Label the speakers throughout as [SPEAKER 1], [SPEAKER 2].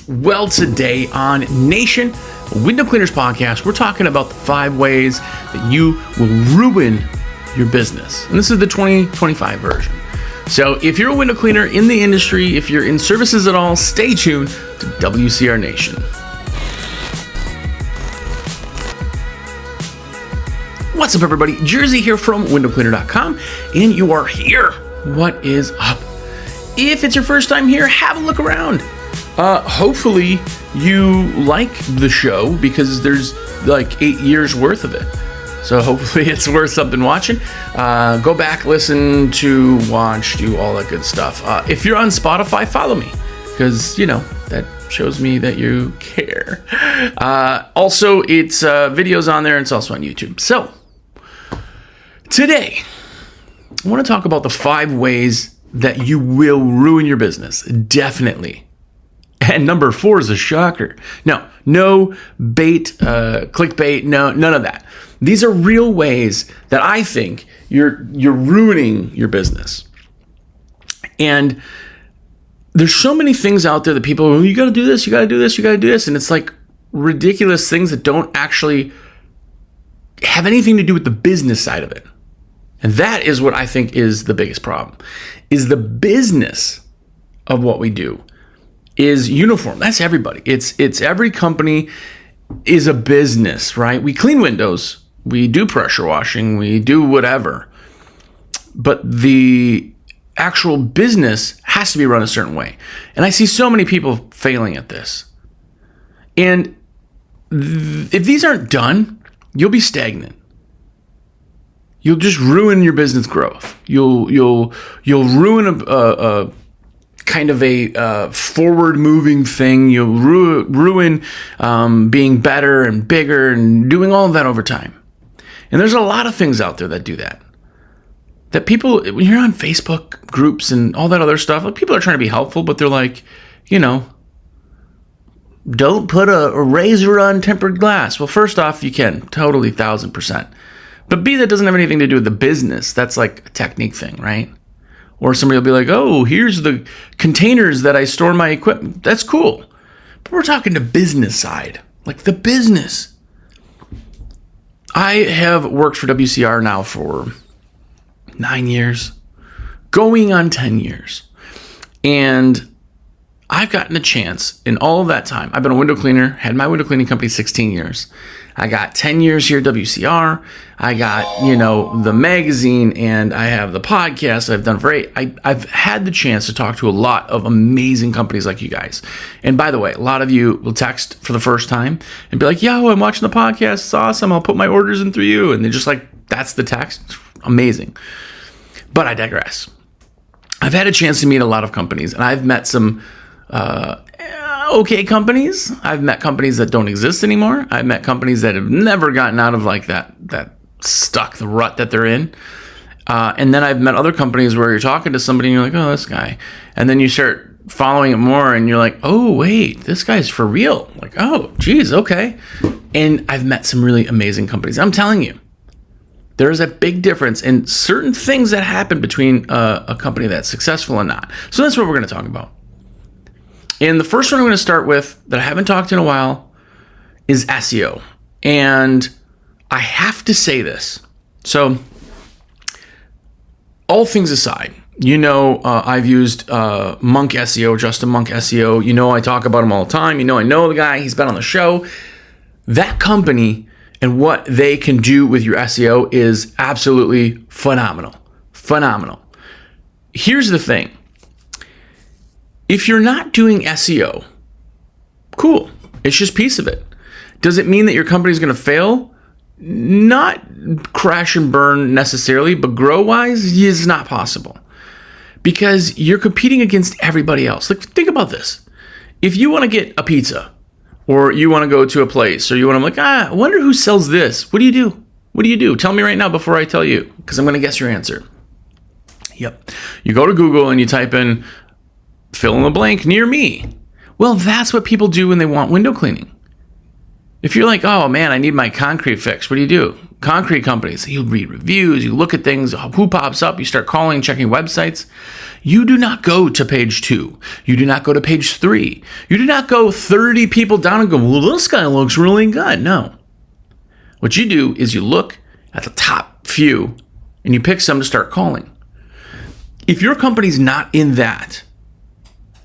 [SPEAKER 1] Well, today on Nation Window Cleaners Podcast, we're talking about the 5 ways that you will ruin your business. And this is the 2025 version. So if you're a window cleaner in the industry, if you're in services at all, stay tuned to WCR Nation. What's up, everybody? Jersey here from windowcleaner.com, and you are here. What is up? If it's your first time here, have a look around. Hopefully you like the show because there's like 8 years worth of it. So hopefully it's worth something watching. Go back, listen to, watch, do all that good stuff. If you're on Spotify, follow me because, you know, that shows me that you care. Also, it's videos on there and it's also on YouTube. So today, I want to talk about the 5 ways that you will ruin your business. Definitely. And number 4 is a shocker. No bait, clickbait, no, none of that. These are real ways that I think you're ruining your business. And there's so many things out there that people are, you got to do this, you got to do this, you got to do this. And it's like ridiculous things that don't actually have anything to do with the business side of it. And that is what I think is the biggest problem, is the business of what we do is uniform. That's everybody. It's every company is a business, right? We clean windows, we do pressure washing, we do whatever. But the actual business has to be run a certain way. And I see so many people failing at this. And if these aren't done, you'll be stagnant. You'll just ruin your business growth. You'll ruin a kind of a forward-moving thing. You'll ruin being better and bigger and doing all of that over time. And there's a lot of things out there that do that. That people, when you're on Facebook groups and all that other stuff, like people are trying to be helpful, but they're like, you know, don't put a razor on tempered glass. Well, first off, you can, totally, 1,000%. But B, that doesn't have anything to do with the business. That's like a technique thing, right? Or somebody will be like, oh, here's the containers that I store my equipment. That's cool. But we're talking the business side, like the business. I have worked for WCR now for 9 years, going on 10 years. And I've gotten a chance in all of that time. I've been a window cleaner, had my window cleaning company 16 years. I got 10 years here at WCR. I got, the magazine, and I have the podcast that I've done for 8. I've had the chance to talk to a lot of amazing companies like you guys. And by the way, a lot of you will text for the first time and be like, yo, I'm watching the podcast. It's awesome. I'll put my orders in through you. And they're just like, that's the text. It's amazing. But I digress. I've had a chance to meet a lot of companies, and I've met some okay companies. I've met companies that don't exist anymore. I've met companies that have never gotten out of like that stuck, the rut that they're in. And then I've met other companies where you're talking to somebody and you're like, oh, this guy. And then you start following it more and you're like, oh, wait, this guy's for real. Like, oh, geez, okay. And I've met some really amazing companies. I'm telling you, there's a big difference in certain things that happen between a company that's successful and not. So that's what we're going to talk about. And the first one I'm going to start with that I haven't talked in a while is SEO. And I have to say this. So all things aside, I've used Monk SEO, Justin Monk SEO. I talk about him all the time. I know the guy. He's been on the show. That company and what they can do with your SEO is absolutely phenomenal. Phenomenal. Here's the thing. If you're not doing SEO, cool. It's just a piece of it. Does it mean that your company's going to fail? Not crash and burn necessarily, but grow-wise is not possible. Because you're competing against everybody else. Like, think about this. If you want to get a pizza, or you want to go to a place, or you want to I wonder who sells this. What do you do? What do you do? Tell me right now before I tell you, because I'm going to guess your answer. Yep. You go to Google and you type in fill in the blank near me. Well, that's what people do when they want window cleaning. If you're like, oh man, I need my concrete fixed, what do? concrete companies. You read reviews, you look at things, who pops up, you start calling, checking websites. You do not go to page 2. You do not go to page 3. You do not go 30 people down and go, well, this guy looks really good. No. What you do is you look at the top few and you pick some to start calling. If your company's not in that,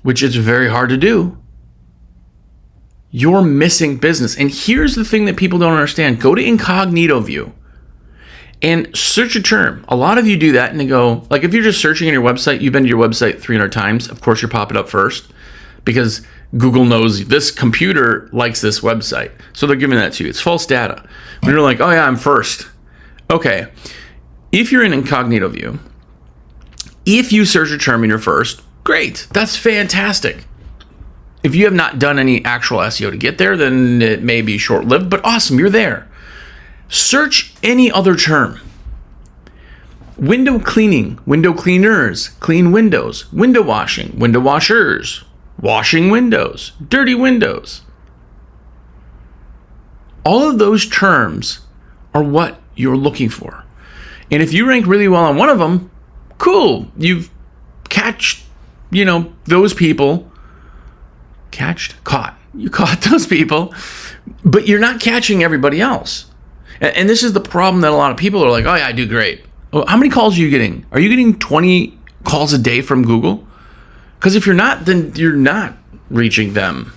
[SPEAKER 1] which is very hard to do, you're missing business. And here's the thing that people don't understand. Go to incognito view and search a term. A lot of you do that and they go, like if you're just searching on your website, you've been to your website 300 times. Of course, you're popping up first because Google knows this computer likes this website. So they're giving that to you. It's false data. When you're like, oh yeah, I'm first. Okay. If you're in incognito view, if you search a term and you're first, great. That's fantastic. If you have not done any actual SEO to get there, then it may be short-lived, but awesome, you're there. Search any other term. Window cleaning, window cleaners, clean windows, window washing, window washers, washing windows, dirty windows. All of those terms are what you're looking for. And if you rank really well on one of them, cool. You've those people. Caught. You caught those people, but you're not catching everybody else. And this is the problem that a lot of people are like, oh yeah, I do great. Oh, how many calls are you getting? Are you getting 20 calls a day from Google? Because if you're not, then you're not reaching them.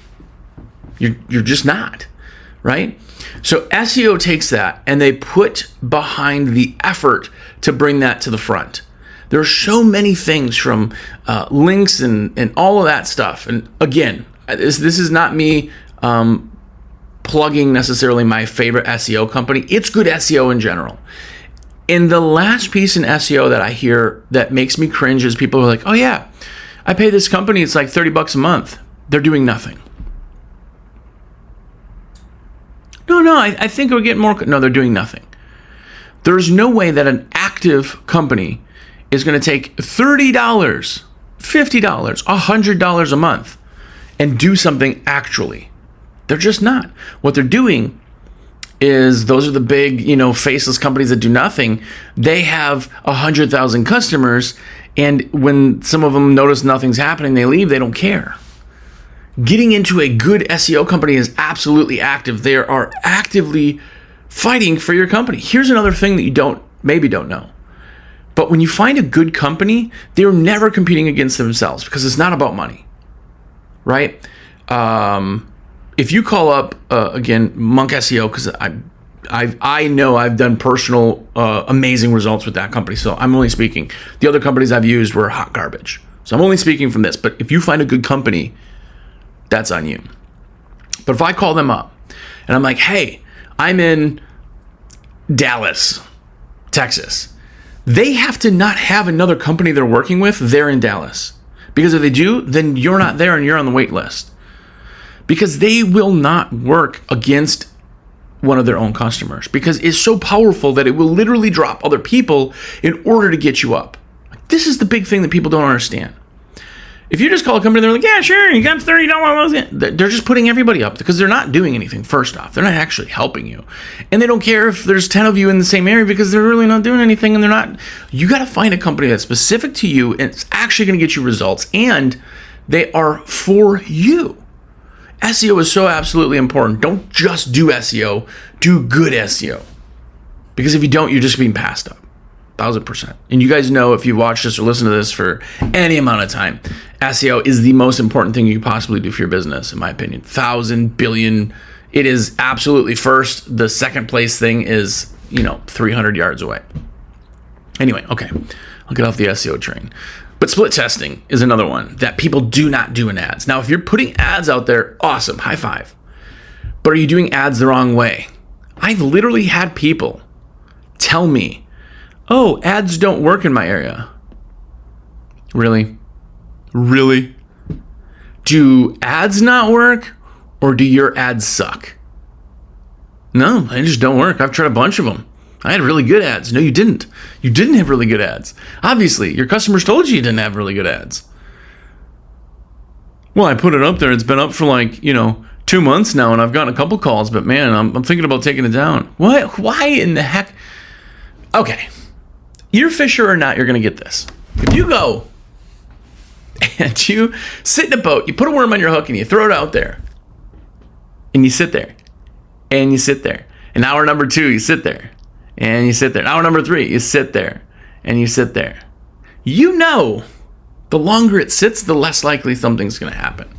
[SPEAKER 1] You're just not, right? So SEO takes that and they put behind the effort to bring that to the front. There are so many things from links and all of that stuff. And again, this is not me plugging necessarily my favorite SEO company. It's good SEO in general. And the last piece in SEO that I hear that makes me cringe is people are like, oh yeah, I pay this company, it's like $30 a month. They're doing nothing. No, I think we're getting more. No, they're doing nothing. There's no way that an active company is going to take $30, $50, $100 a month and do something actually. They're just not. What they're doing is, those are the big, faceless companies that do nothing. They have 100,000 customers, and when some of them notice nothing's happening, they leave. They don't care. Getting into a good SEO company is absolutely active. They are actively fighting for your company. Here's another thing that you maybe don't know. But when you find a good company, they're never competing against themselves because it's not about money, right? If you call up, again, Monk SEO, because I know I've done personal amazing results with that company, so I'm only speaking. The other companies I've used were hot garbage. So I'm only speaking from this. But if you find a good company, that's on you. But if I call them up and I'm like, hey, I'm in Dallas, Texas, they have to not have another company they're working with there in Dallas. Because if they do, then you're not there and you're on the wait list. Because they will not work against one of their own customers. Because it's so powerful that it will literally drop other people in order to get you up. This is the big thing that people don't understand. If you just call a company, they're like, yeah, sure, you got $30. They're just putting everybody up because they're not doing anything, first off. They're not actually helping you. And they don't care if there's 10 of you in the same area because they're really not doing anything and they're not. You got to find a company that's specific to you and it's actually going to get you results, and they are for you. SEO is so absolutely important. Don't just do SEO, do good SEO. Because if you don't, you're just being passed up. 1,000%. And you guys know, if you watch this or listen to this for any amount of time, SEO is the most important thing you can possibly do for your business, in my opinion. 1,000 billion. It is absolutely first. The second place thing is, 300 yards away. Anyway, okay. I'll get off the SEO train. But split testing is another one that people do not do in ads. Now, if you're putting ads out there, awesome, high five. But are you doing ads the wrong way? I've literally had people tell me, oh, ads don't work in my area. Really? Really? Do ads not work, or do your ads suck? No, they just don't work. I've tried a bunch of them. I had really good ads. No, you didn't. You didn't have really good ads. Obviously, your customers told you didn't have really good ads. Well, I put it up there. It's been up for 2 2 months now, and I've gotten a couple calls, but man, I'm thinking about taking it down. What? Why in the heck? Okay, you're a fisher or not, you're going to get this. If you go and you sit in a boat, you put a worm on your hook and you throw it out there, and you sit there, and you sit there. And hour number 2, you sit there, and you sit there. And hour number 3, you sit there, and you sit there. You know, the longer it sits, the less likely something's going to happen.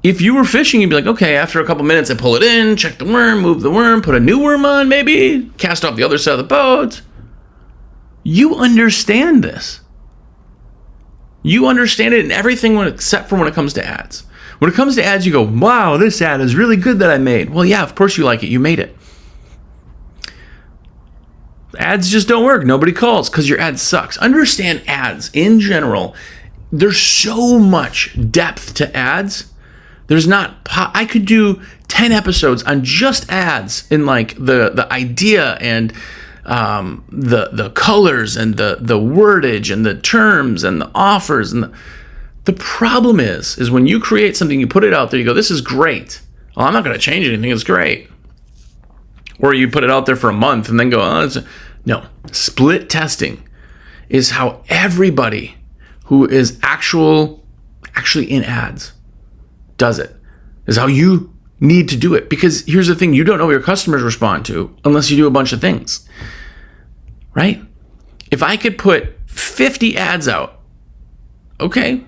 [SPEAKER 1] If you were fishing, you'd be like, okay, after a couple minutes, I pull it in, check the worm, move the worm, put a new worm on, maybe, cast off the other side of the boat. You understand this. You understand it in everything except for when it comes to ads. When it comes to ads, you go, wow, this ad is really good that I made. Well, yeah, of course you like it. You made it. Ads just don't work. Nobody calls because your ad sucks. Understand ads in general. There's so much depth to ads. There's not, I could do 10 episodes on just ads in like the idea and the colors and the wordage and the terms and the offers. And the problem is when you create something, you put it out there, you go, this is great. Well, I'm not going to change anything. It's great. Or you put it out there for a month and then go, no. Split testing is how everybody who is actually in ads does it. Is how you need to do it. Because here's the thing, you don't know what your customers respond to unless you do a bunch of things. Right? If I could put 50 ads out, okay,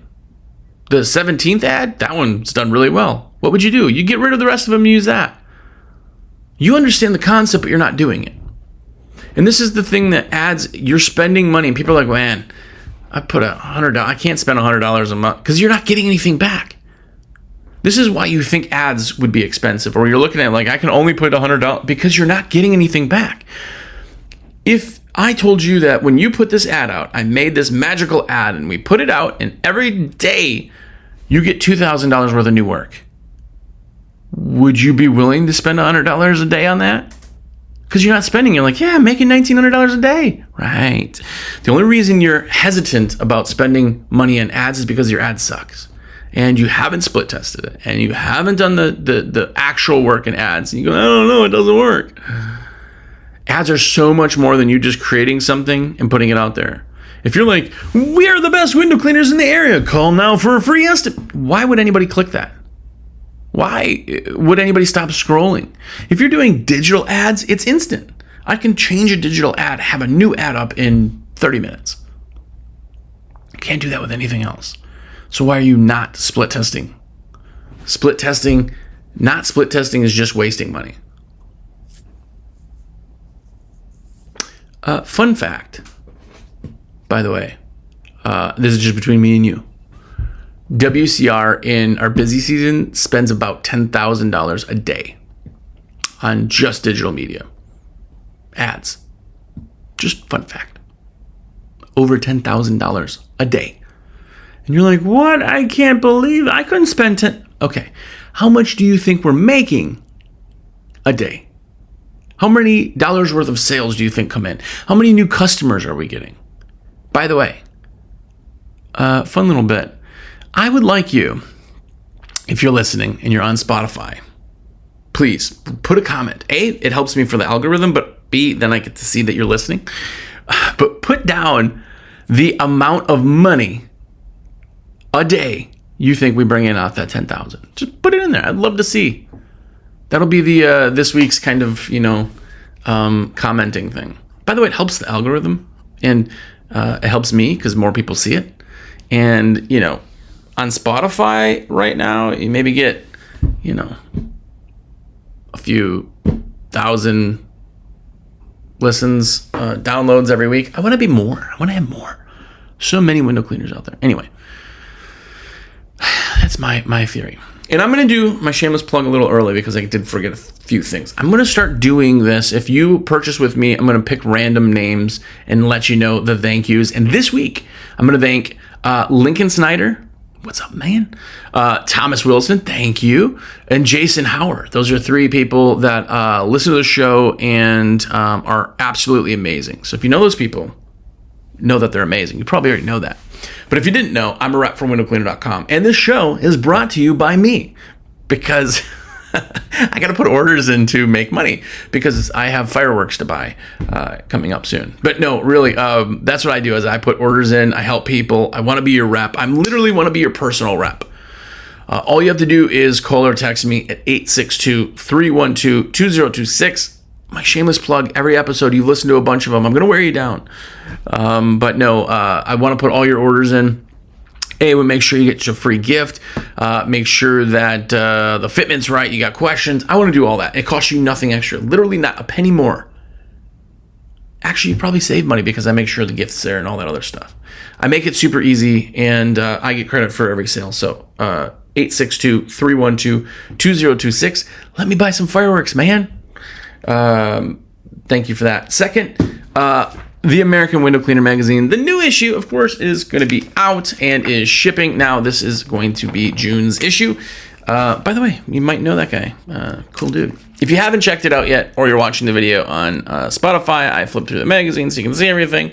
[SPEAKER 1] the 17th ad, that one's done really well. What would you do? You get rid of the rest of them and use that. You understand the concept, but you're not doing it. And this is the thing that ads, you're spending money, and people are like, man, I put $100, I can't spend $100 a month, because you're not getting anything back. This is why you think ads would be expensive, or you're looking at like, I can only put $100, because you're not getting anything back. If I told you that when you put this ad out, I made this magical ad, and we put it out, and every day you get $2,000 worth of new work, would you be willing to spend $100 a day on that? Because you're not spending. You're like, yeah, I'm making $1,900 a day. Right. The only reason you're hesitant about spending money on ads is because your ad sucks. And you haven't split tested it. And you haven't done the actual work in ads. And you go, I don't know, it doesn't work. Ads are so much more than you just creating something and putting it out there. If you're like, we are the best window cleaners in the area, call now for a free estimate. Why would anybody click that? Why would anybody stop scrolling? If you're doing digital ads, it's instant. I can change a digital ad, have a new ad up in 30 minutes. You can't do that with anything else. So why are you not split testing? Not split testing is just wasting money. Fun fact, by the way, this is just between me and you. WCR in our busy season spends about $10,000 a day on just digital media. Ads. Just fun fact. Over $10,000 a day. And you're like, what? I can't believe I couldn't spend 10. Okay. How much do you think we're making a day? How many dollars worth of sales do you think come in? How many new customers are we getting? By the way, fun little bit. I would like you, if you're listening and you're on Spotify, please put a comment. A, it helps me for the algorithm, but B, then I get to see that you're listening. But put down the amount of money a day you think we bring in off that 10,000. Just put it in there. I'd love to see. That'll be the this week's kind of, commenting thing. By the way, it helps the algorithm, and it helps me because more people see it. And, on Spotify right now, you maybe get, a few thousand listens, downloads every week. I want to be more. I want to have more. So many window cleaners out there. Anyway, that's my theory. And I'm going to do my shameless plug a little early because I did forget a few things. I'm going to start doing this. If you purchase with me, I'm going to pick random names and let you know the thank yous. And this week, I'm going to thank Lincoln Snyder. What's up, man? Thomas Wilson, thank you. And Jason Howard. Those are 3 people that listen to the show and are absolutely amazing. So if you know those people, know that they're amazing. You probably already know that. But if you didn't know, I'm a rep for windowcleaner.com. And this show is brought to you by me. because I got to put orders in to make money because I have fireworks to buy coming up soon. But no, really, that's what I do is I put orders in. I help people. I want to be your rep. I literally want to be your personal rep. All you have to do is call or text me at 862-312-2026. My shameless plug, every episode, you've listened to a bunch of them. I'm going to wear you down. But no, I want to put all your orders in. We make sure you get your free gift. Make sure that the fitment's right. You got questions. I want to do all that. It costs you nothing extra. Literally not a penny more. Actually, you probably save money because I make sure the gift's there and all that other stuff. I make it super easy, and I get credit for every sale. So 862-312-2026. Let me buy some fireworks, man. Thank you for that. Second, the American Window Cleaner magazine. The new issue, of course, is going to be out and is shipping. Now, this is going to be June's issue. By the way, you might know that guy. Cool dude. If you haven't checked it out yet, or you're watching the video on Spotify, I flipped through the magazine so you can see everything.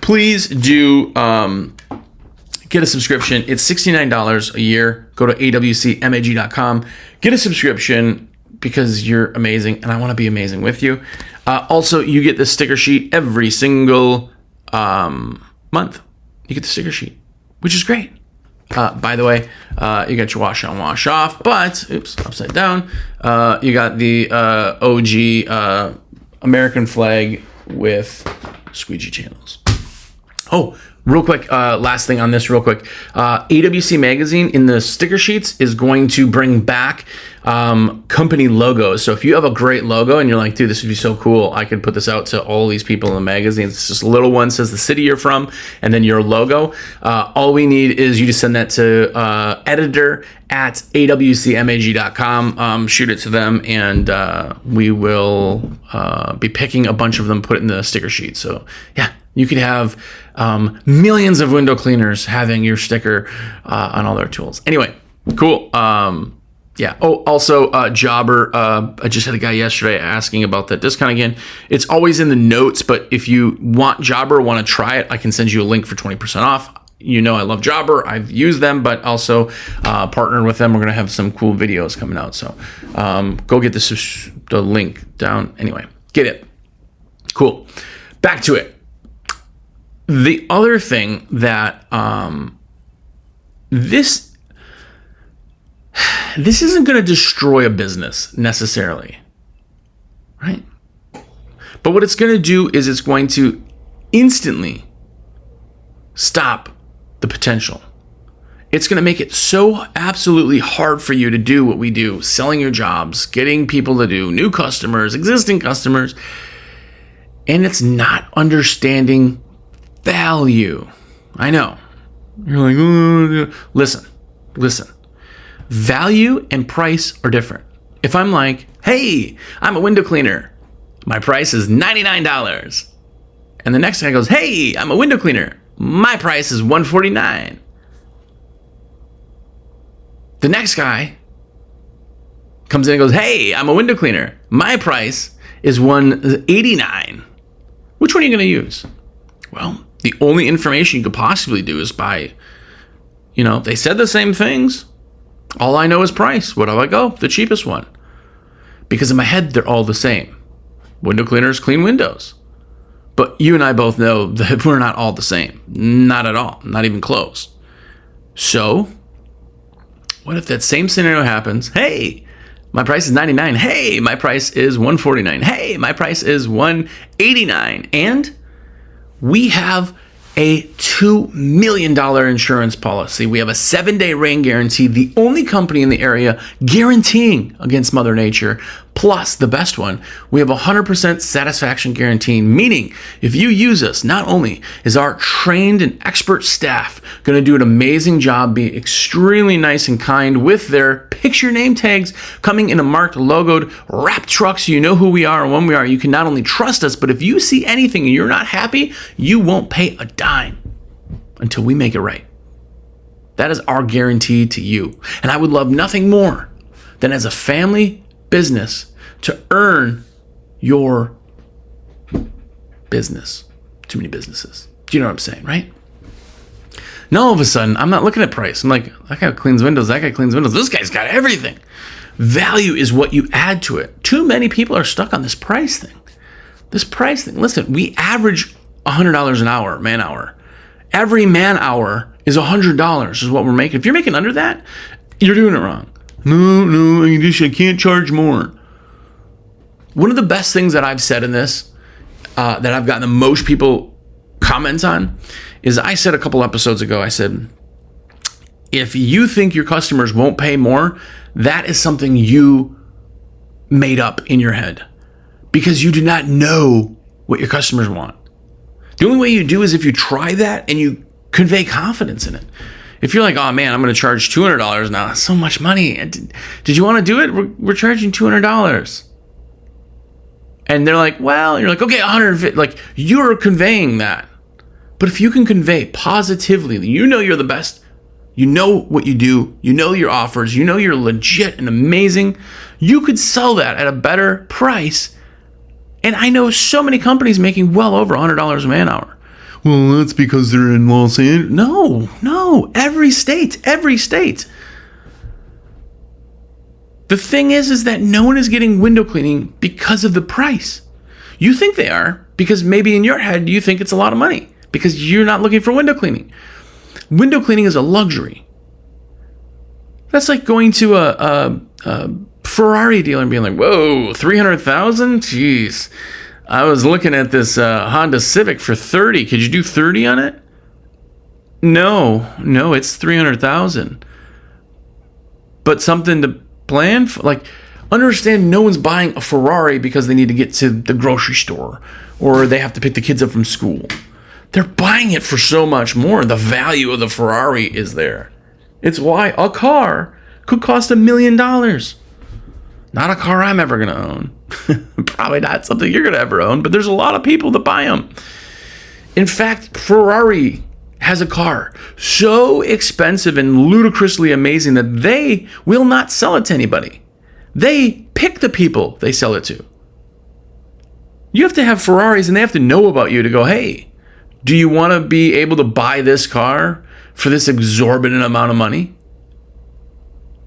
[SPEAKER 1] Please do get a subscription. It's $69 a year. Go to awcmag.com. Get a subscription because you're amazing, and I want to be amazing with you. Also, you get the sticker sheet every single month. You get the sticker sheet, which is great. By the way, you got your wash on, wash off, but, oops, upside down. You got the OG American flag with squeegee channels. Oh, real quick, last thing on this real quick. AWC Magazine in the sticker sheets is going to bring back company logos. So if you have a great logo and you're like, dude, this would be so cool, I could put this out to all these people in the magazine. It's just a little one, says the city you're from, and then your logo. All we need is you to send that to editor@awcmag.com. Shoot it to them, and we will be picking a bunch of them, put it in the sticker sheet. So yeah, you could have millions of window cleaners having your sticker on all their tools. Anyway, cool. Yeah. Oh, also, Jobber. I just had a guy yesterday asking about that discount again. It's always in the notes, but if you want Jobber, want to try it, I can send you a link for 20% off. You know I love Jobber. I've used them, but also partnered with them. We're going to have some cool videos coming out. So go get the link down. Anyway, get it. Cool. Back to it. The other thing that this isn't going to destroy a business necessarily, right? But what it's going to do is it's going to instantly stop the potential. It's going to make it so absolutely hard for you to do what we do, selling your jobs, getting people to do, new customers, existing customers, and it's not understanding value. I know. You're like, listen. Value and price are different. If I'm like, hey, I'm a window cleaner, my price is $99. And the next guy goes, hey, I'm a window cleaner, my price is $149. The next guy comes in and goes, hey, I'm a window cleaner, my price is $189. Which one are you going to use? Well, the only information you could possibly do is by, they said the same things. All I know is price. What do I go? The cheapest one. Because in my head, they're all the same. Window cleaners clean windows. But you and I both know that we're not all the same. Not at all. Not even close. So, what if that same scenario happens? Hey, my price is $99. Hey, my price is $149. Hey, my price is $189. And we have a $2 million insurance policy. We have a 7-day rain guarantee, the only company in the area guaranteeing against Mother Nature. Plus, the best one, we have a 100% satisfaction guarantee, meaning if you use us, not only is our trained and expert staff going to do an amazing job, be extremely nice and kind with their picture name tags coming in a marked, logoed, wrapped truck so you know who we are and when we are. You can not only trust us, but if you see anything and you're not happy, you won't pay a dime until we make it right. That is our guarantee to you. And I would love nothing more than as a family business to earn your business. Too many businesses. Do you know what I'm saying, right? Now all of a sudden, I'm not looking at price. I'm like, that guy cleans windows, that guy cleans windows. This guy's got everything. Value is what you add to it. Too many people are stuck on this price thing. Listen, we average $100 an hour, man hour. Every man hour is $100 is what we're making. If you're making under that, you're doing it wrong. No, I can't charge more. One of the best things that I've said in this, that I've gotten the most people comments on, is I said a couple episodes ago, I said, if you think your customers won't pay more, that is something you made up in your head because you do not know what your customers want. The only way you do is if you try that and you convey confidence in it. If you're like, oh man, I'm going to charge $200 now, that's so much money. Did you want to do it? We're charging $200. And they're like, well, you're like, okay, 150. Like, you're conveying that. But if you can convey positively, you know you're the best, you know what you do, you know your offers, you know you're legit and amazing, you could sell that at a better price. And I know so many companies making well over $100 a man hour. Well, that's because they're in Los Angeles. No, every state. The thing is that no one is getting window cleaning because of the price. You think they are because maybe in your head you think it's a lot of money because you're not looking for window cleaning. Window cleaning is a luxury. That's like going to a Ferrari dealer and being like, whoa, $300,000? Jeez. I was looking at this Honda Civic for $30,000. Could you do $30,000 on it? No, it's $300,000. But something to plan for, like, understand no one's buying a Ferrari because they need to get to the grocery store or they have to pick the kids up from school. They're buying it for so much more. The value of the Ferrari is there. It's why a car could cost $1 million. Not a car I'm ever going to own. Probably not something you're going to ever own, but there's a lot of people that buy them. In fact, Ferrari has a car so expensive and ludicrously amazing that they will not sell it to anybody. They pick the people they sell it to. You have to have Ferraris and they have to know about you to go, hey, do you want to be able to buy this car for this exorbitant amount of money?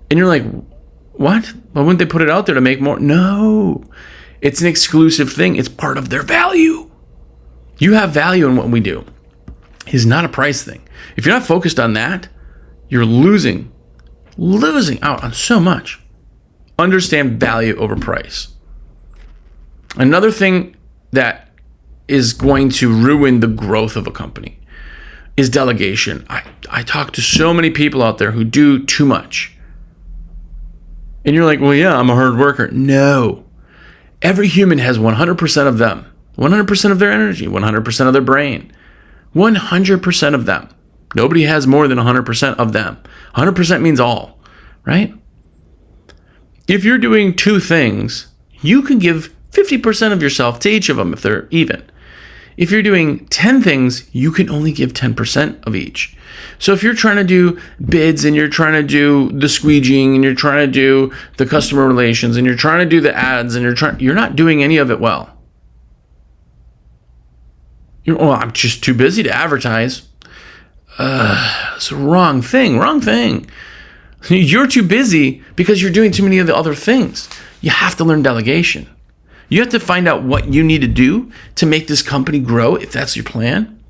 [SPEAKER 1] And you're like, what? Why wouldn't they put it out there to make more? No, it's an exclusive thing. It's part of their value. You have value in what we do. It's not a price thing. If you're not focused on that, you're losing out on so much. Understand value over price. Another thing that is going to ruin the growth of a company is delegation. I talk to so many people out there who do too much. And you're like, well, yeah, I'm a hard worker. No. Every human has 100% of them. 100% of their energy, 100% of their brain. 100% of them. Nobody has more than 100% of them. 100% means all, right? If you're doing two things, you can give 50% of yourself to each of them if they're even. If you're doing 10 things, you can only give 10% of each. So if you're trying to do bids and you're trying to do the squeegeeing and you're trying to do the customer relations and you're trying to do the ads and you're not doing any of it well. I'm just too busy to advertise. It's the wrong thing. You're too busy because you're doing too many of the other things. You have to learn delegation. You have to find out what you need to do to make this company grow, if that's your plan.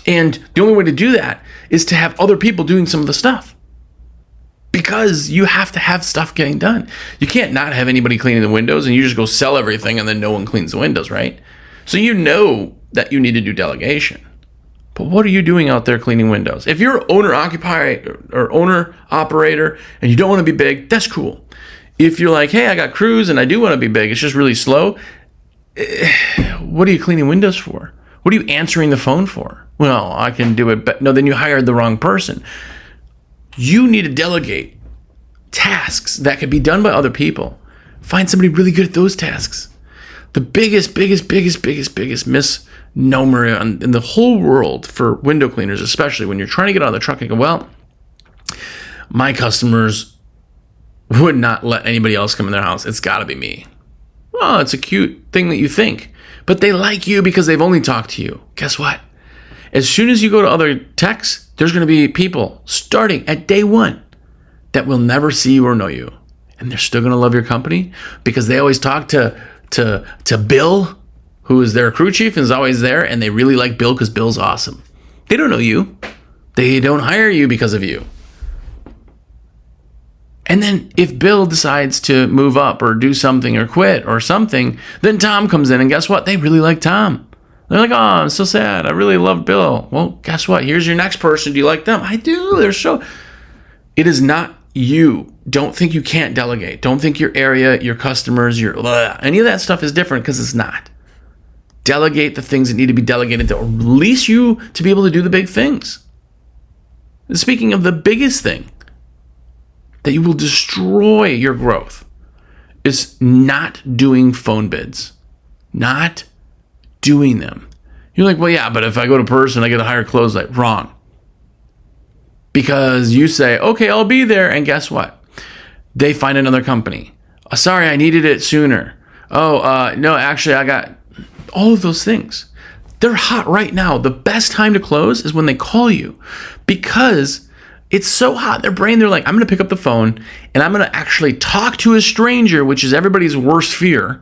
[SPEAKER 1] And the only way to do that is to have other people doing some of the stuff. Because you have to have stuff getting done. You can't not have anybody cleaning the windows and you just go sell everything and then no one cleans the windows, right? So you know that you need to do delegation. But what are you doing out there cleaning windows? If you're owner-occupier or owner-operator and you don't want to be big, that's cool. If you're like, hey, I got crews and I do want to be big, it's just really slow, what are you cleaning windows for? What are you answering the phone for? Well, I can do it, but no, then you hired the wrong person. You need to delegate tasks that could be done by other people. Find somebody really good at those tasks. The biggest misnomer in the whole world for window cleaners, especially when you're trying to get out of the truck and go, well, my customers would not let anybody else come in their house. It's got to be me. Well, it's a cute thing that you think, but they like you because they've only talked to you. Guess what? As soon as you go to other techs, there's going to be people starting at day one that will never see you or know you. And they're still going to love your company because they always talk to Bill, who is their crew chief and is always there. And they really like Bill because Bill's awesome. They don't know you. They don't hire you because of you. And then if Bill decides to move up or do something or quit or something, then Tom comes in and guess what? They really like Tom. They're like, oh, I'm so sad. I really love Bill. Well, guess what? Here's your next person. Do you like them? I do. They're so... It is not you. Don't think you can't delegate. Don't think your area, your customers, any of that stuff is different because it's not. Delegate the things that need to be delegated to release you to be able to do the big things. And speaking of the biggest thing that you will destroy your growth is not doing phone bids. Not doing them. You're like, well, yeah, but if I go to person, I get a higher close rate. Wrong. Because you say, okay, I'll be there. And guess what? They find another company. Oh, sorry, I needed it sooner. Oh, no, actually, I got all of those things. They're hot right now. The best time to close is when they call you because it's so hot. Their brain, they're like, I'm going to pick up the phone and I'm going to actually talk to a stranger, which is everybody's worst fear.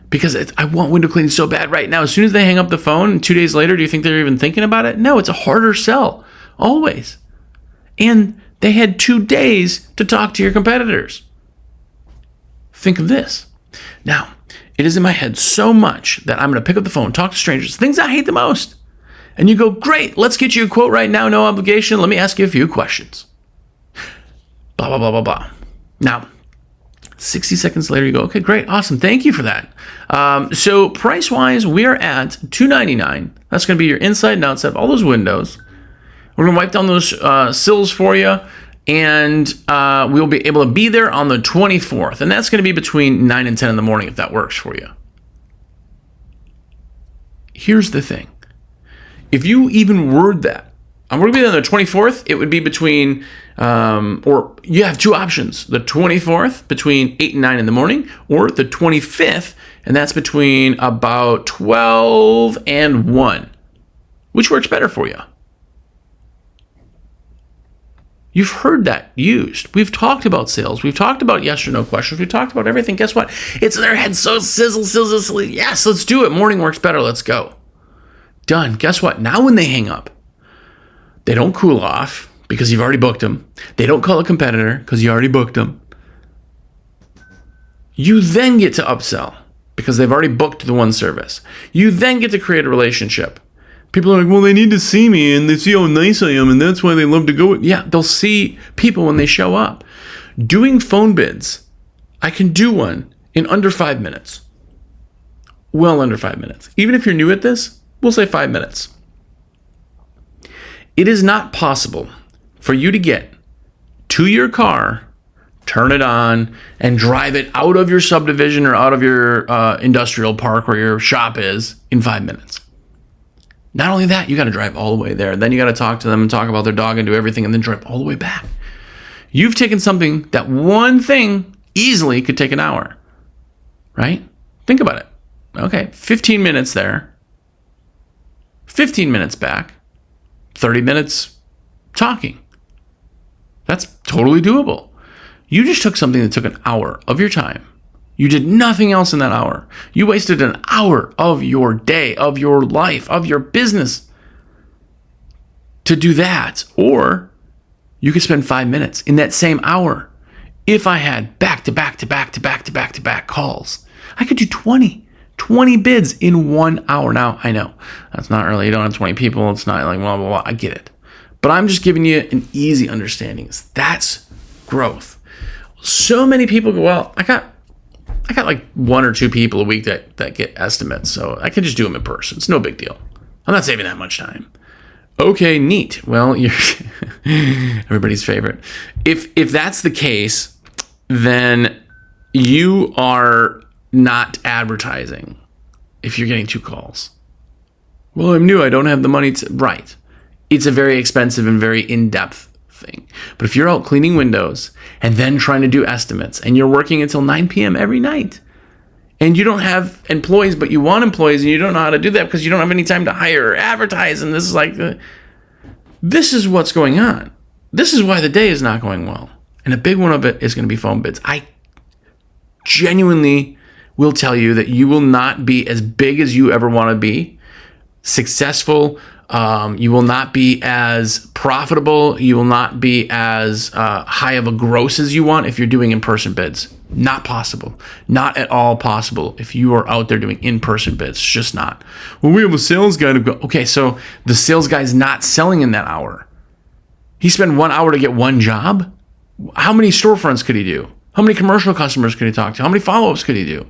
[SPEAKER 1] Because I want window cleaning so bad right now. As soon as they hang up the phone and 2 days later, do you think they're even thinking about it? No, it's a harder sell. Always. And they had 2 days to talk to your competitors. Think of this. Now, it is in my head so much that I'm going to pick up the phone, talk to strangers, things I hate the most. And you go, great, let's get you a quote right now, no obligation. Let me ask you a few questions. Blah, blah, blah, blah, blah. Now, 60 seconds later, you go, okay, great, awesome, thank you for that. So price-wise, we are at $299. That's going to be your inside and outside of all those windows. We're going to wipe down those sills for you, and we'll be able to be there on the 24th. And that's going to be between 9 and 10 in the morning if that works for you. Here's the thing. If you even word that, I'm going to be there on the 24th, it would be between, or you have two options. The 24th between 8 and 9 in the morning, or the 25th, and that's between about 12 and 1. Which works better for you? You've heard that used. We've talked about sales. We've talked about yes or no questions. We've talked about everything. Guess what? It's in their head so sizzle. Yes, let's do it. Morning works better. Let's go. Done. Guess what? Now when they hang up, they don't cool off because you've already booked them. They don't call a competitor because you already booked them. You then get to upsell because they've already booked the one service. You then get to create a relationship. People are like, well, they need to see me and they see how nice I am and that's why they love to go. Yeah, they'll see people when they show up. Doing phone bids, I can do one in under 5 minutes. Well under 5 minutes. Even if you're new at this, we'll say 5 minutes. It is not possible for you to get to your car, turn it on, and drive it out of your subdivision or out of your industrial park where your shop is in 5 minutes. Not only that, you got to drive all the way there. Then you got to talk to them and talk about their dog and do everything and then drive all the way back. You've taken something that one thing easily could take an hour, right? Think about it. Okay, 15 minutes there, 15 minutes back, 30 minutes talking. That's totally doable. You just took something that took an hour of your time. You did nothing else in that hour. You wasted an hour of your day, of your life, of your business to do that. Or you could spend 5 minutes in that same hour. If I had back-to-back calls, I could do 20 bids in 1 hour. Now, I know that's not early. You don't have 20 people. It's not like blah, blah, blah. I get it. But I'm just giving you an easy understanding. That's growth. So many people go, well, I got like 1 or 2 people a week that get estimates. So I can just do them in person. It's no big deal. I'm not saving that much time. Okay, neat. Well, you're everybody's favorite. If that's the case, then you are not advertising if you're getting 2 calls. Well, I'm new. I don't have the money to... Right. It's a very expensive and very in-depth thing. But if you're out cleaning windows and then trying to do estimates and you're working until 9 p.m. every night, and you don't have employees, but you want employees, and you don't know how to do that because you don't have any time to hire or advertise. And this is like, this is what's going on. This is why the day is not going well. And a big one of it is going to be phone bids. I genuinely will tell you that you will not be as big as you ever want to be, successful. You will not be as profitable. You will not be as high of a gross as you want if you're doing in-person bids. Not possible. Not at all possible if you are out there doing in-person bids. It's just not. Well, we have a sales guy to go. Okay, so the sales guy's not selling in that hour. He spent 1 hour to get one job? How many storefronts could he do? How many commercial customers could he talk to? How many follow-ups could he do?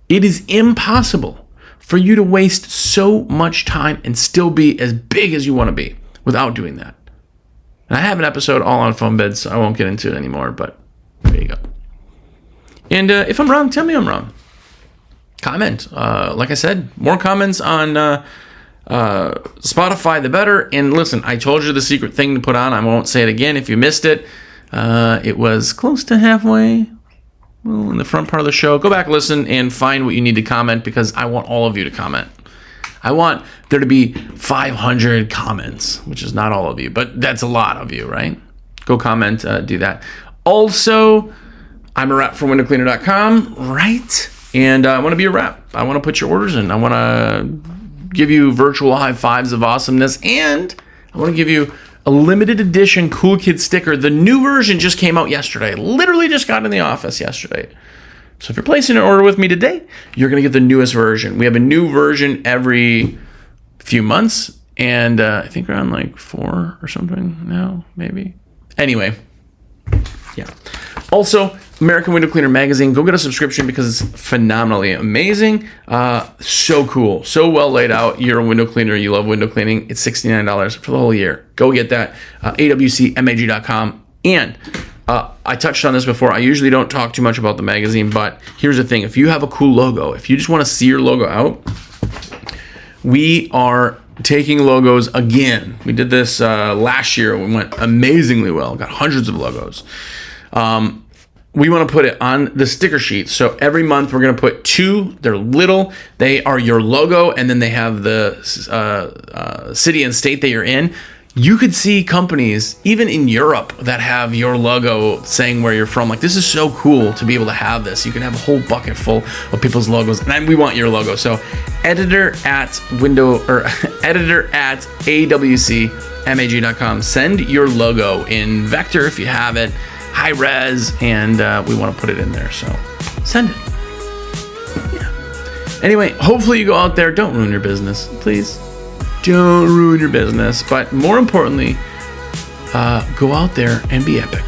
[SPEAKER 1] It is impossible for you to waste so much time and still be as big as you want to be without doing that. And I have an episode all on phone bids, so I won't get into it anymore, but there you go. And if I'm wrong, tell me I'm wrong. Comment. Like I said, more comments on Spotify, the better. And listen, I told you the secret thing to put on. I won't say it again if you missed it. It was close to halfway. Well, in the front part of the show. Go back, listen, and find what you need to comment because I want all of you to comment. I want there to be 500 comments, which is not all of you, but that's a lot of you, right? Go comment, do that. Also, I'm a rep for windowcleaner.com, right? And I want to be a rep. I want to put your orders in. I want to give you virtual high fives of awesomeness, and I want to give you a limited edition Cool Kid sticker. The new version just came out yesterday. Literally just got in the office yesterday. So if you're placing an order with me today, you're going to get the newest version. We have a new version every few months, and I think we're on like 4 or something now, maybe. Anyway, yeah. Also, American Window Cleaner Magazine. Go get a subscription because it's phenomenally amazing. So cool. So well laid out. You're a window cleaner. You love window cleaning. It's $69 for the whole year. Go get that. awcmag.com. And I touched on this before. I usually don't talk too much about the magazine, but here's the thing. If you have a cool logo, if you just want to see your logo out, we are taking logos again. We did this last year. We went amazingly well. Got hundreds of logos. We want to put it on the sticker sheet. So every month we're going to put 2. They're little. They are your logo, and then they have the city and state that you're in. You could see companies, even in Europe, that have your logo saying where you're from. Like, this is so cool to be able to have this. You can have a whole bucket full of people's logos, and we want your logo. So editor at awcmag.com. Send your logo in vector if you have it, high res, and we want to put it in there. So send it. Yeah. Anyway, hopefully you go out there. Don't ruin your business, please. Don't ruin your business. But more importantly, go out there and be epic.